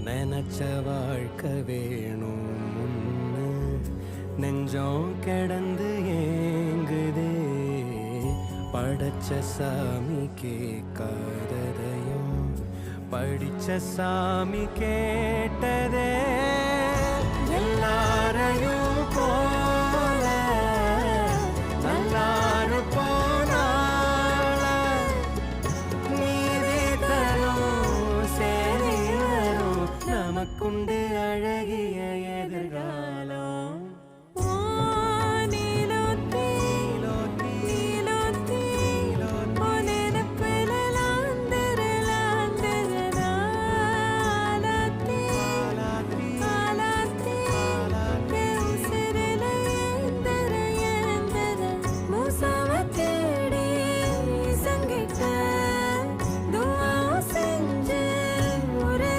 நினைச்ச வாழ்க்கை வேணும் முன்னு நெஞ்சம் கிடந்து ஏங்குதே. படைச்ச சாமி கேட்காததையும் படிச்ச சாமி கேட்டதே. எல்லாரையும் போல நல்லாரு போனால நீதி தரும் சேரி வரும் நமக்குண்டு அழகிய எதிர்காலம்.